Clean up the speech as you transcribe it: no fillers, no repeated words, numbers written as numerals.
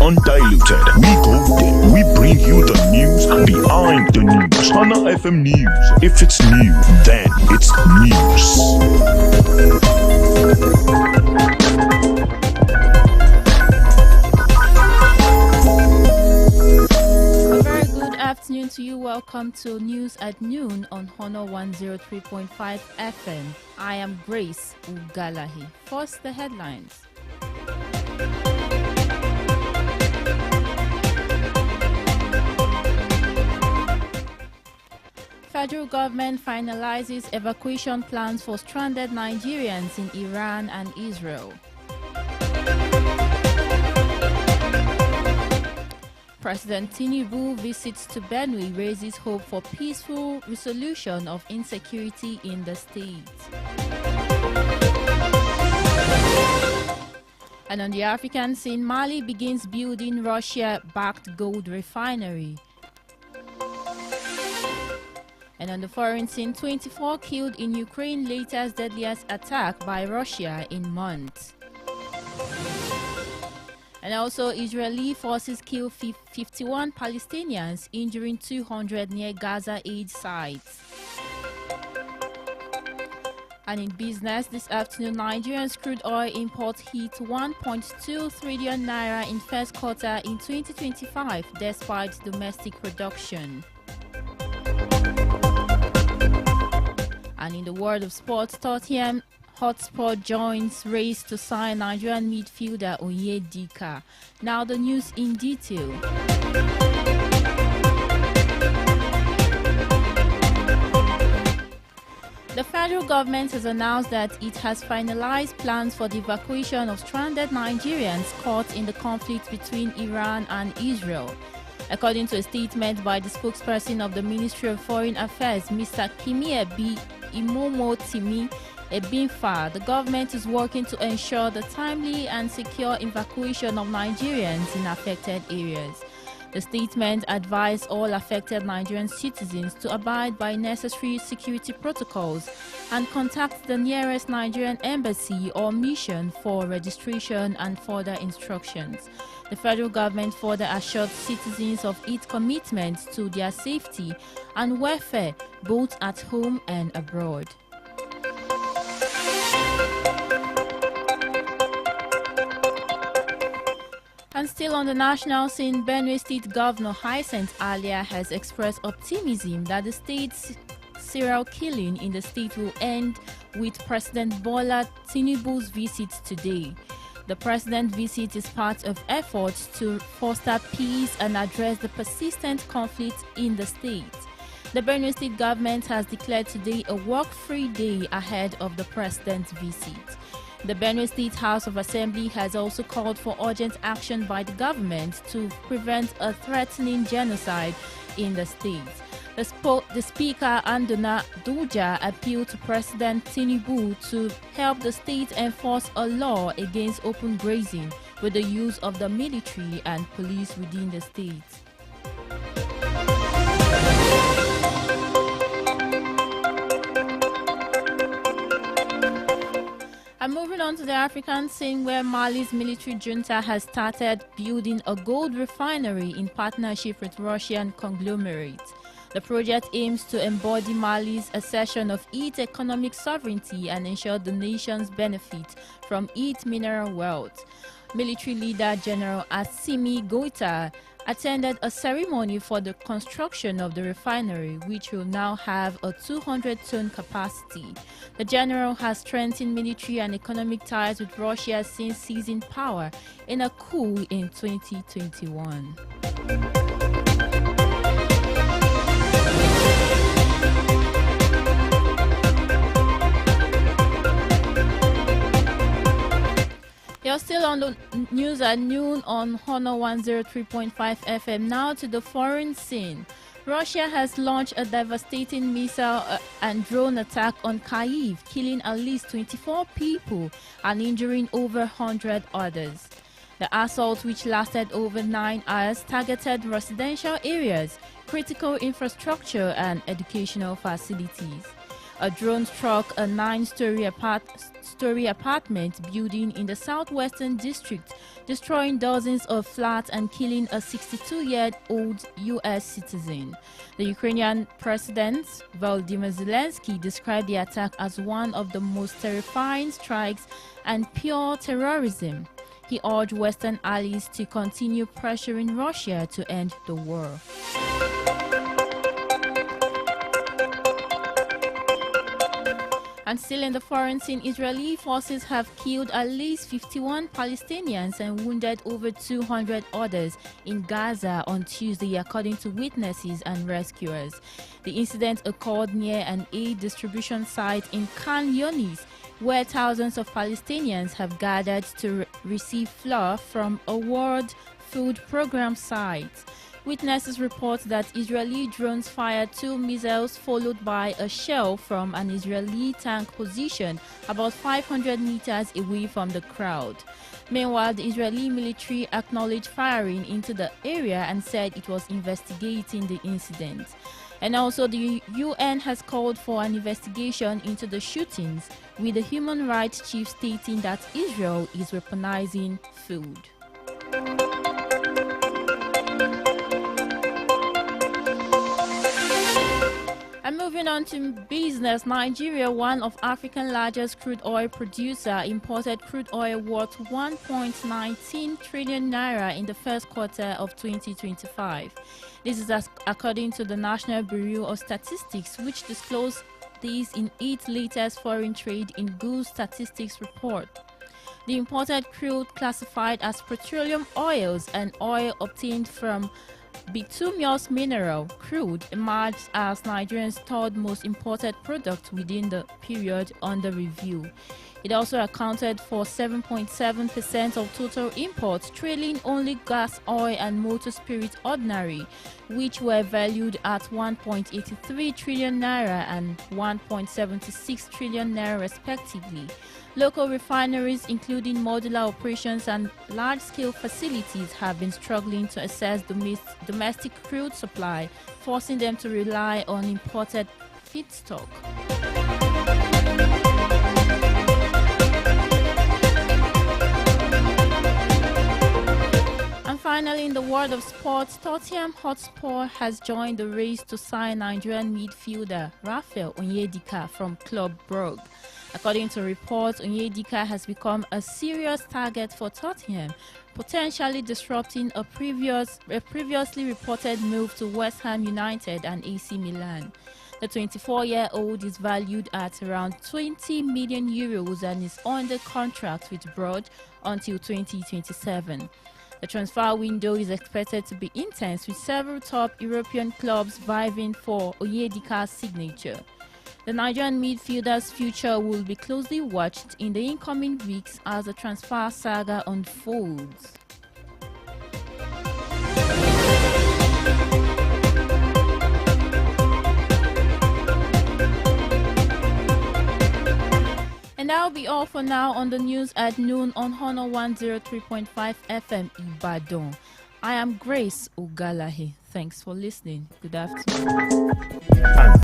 undiluted. We go there. We bring you the news behind the news. Hana FM News. If it's new, then it's A very good afternoon to you. Welcome to News at Noon on Honor 103.5 FM. I am Grace Ugalahi. First, the headlines. Federal government finalizes evacuation plans for stranded Nigerians in Iran and Israel. President Tinubu visits to Benue raises hope for peaceful resolution of insecurity in the state. And on the African scene, Mali begins building Russia-backed gold refinery. And on the foreign scene, 24 killed in Ukraine latest deadliest attack by Russia in months. And also, Israeli forces kill 51 Palestinians, injuring 200 near Gaza aid sites. And in business, this afternoon, Nigeria's crude oil imports hit 1.2 trillion naira in first quarter in 2025, despite domestic production. And in the world of sports, Tottenham Hotspur joins race to sign Nigerian midfielder Onyedika. Now the news in detail. The federal government has announced that it has finalized plans for the evacuation of stranded Nigerians caught in the conflict between Iran and Israel. According to a statement by the spokesperson of the Ministry of Foreign Affairs, Mr. Kimiebi Imomo Timi Ebinfa, the government is working to ensure the timely and secure evacuation of Nigerians in affected areas. The statement advised all affected Nigerian citizens to abide by necessary security protocols and contact the nearest Nigerian embassy or mission for registration and further instructions. The federal government further assured citizens of its commitment to their safety and welfare both at home and abroad. And still on the national scene, Benue State Governor Hyacinth Alia has expressed optimism that the state's serial killing in the state will end with President Bola Tinubu's visit today. The president's visit is part of efforts to foster peace and address the persistent conflict in the state. The Benue State government has declared today a work-free day ahead of the president's visit. The Benue State House of Assembly has also called for urgent action by the government to prevent a threatening genocide in the state. The Speaker, Andona Duja, appealed to President Tinubu to help the state enforce a law against open grazing with the use of the military and police within the state. And moving on to the African scene, where Mali's military junta has started building a gold refinery in partnership with Russian conglomerates. The project aims to embody Mali's assertion of its economic sovereignty and ensure the nation's benefit from its mineral wealth. Military leader General Assimi Goita attended a ceremony for the construction of the refinery, which will now have a 200-ton capacity. The general has strengthened military and economic ties with Russia since seizing power in a coup in 2021. You're still on the news at noon on Honor 103.5 FM. Now to the foreign scene. Russia has launched a devastating missile and drone attack on Kyiv, killing at least 24 people and injuring over 100 others. The assault, which lasted over 9 hours, targeted residential areas, critical infrastructure and educational facilities. A drone struck a 9-story apartment building in the southwestern district, destroying dozens of flats and killing a 62-year-old U.S. citizen. The Ukrainian President Volodymyr Zelensky described the attack as one of the most terrifying strikes and pure terrorism. He urged Western allies to continue pressuring Russia to end the war. And still in the foreign scene, Israeli forces have killed at least 51 Palestinians and wounded over 200 others in Gaza on Tuesday, according to witnesses and rescuers. The incident occurred near an aid distribution site in Khan Yunis, where thousands of Palestinians have gathered to receive flour from a World Food Program site. Witnesses report that Israeli drones fired 2 missiles followed by a shell from an Israeli tank position about 500 meters away from the crowd. Meanwhile, the Israeli military acknowledged firing into the area and said it was investigating the incident. And also, the UN has called for an investigation into the shootings, with the human rights chief stating that Israel is weaponizing food. And moving on to business, Nigeria, one of Africa's largest crude oil producer, imported crude oil worth 1.19 trillion naira in the first quarter of 2025. This is according to the National Bureau of Statistics, which disclosed this in its latest foreign trade in goods statistics report. The imported crude, classified as petroleum oils and oil obtained from bituminous mineral crude, emerged as Nigeria's third most imported product within the period under review. It also accounted for 7.7% of total imports, trailing only gas, oil and motor spirit ordinary, which were valued at 1.83 trillion naira and 1.76 trillion naira respectively. Local refineries, including modular operations and large-scale facilities, have been struggling to access domestic crude supply, forcing them to rely on imported feedstock. And finally, in the world of sports, Tottenham Hotspur has joined the race to sign Nigerian midfielder Raphael Onyedika from Club Brugge. According to reports, Onyedika has become a serious target for Tottenham, potentially disrupting a previously reported move to West Ham United and AC Milan. The 24-year-old is valued at around 20 million euros and is under contract with Brugge until 2027. The transfer window is expected to be intense, with several top European clubs vying for Onyedika's signature. The Nigerian midfielder's future will be closely watched in the incoming weeks as the transfer saga unfolds. And that will be all for now on the news at noon on Honor 103.5 FM Ibadan. I am Grace Ugalahi. Thanks for listening. Good afternoon.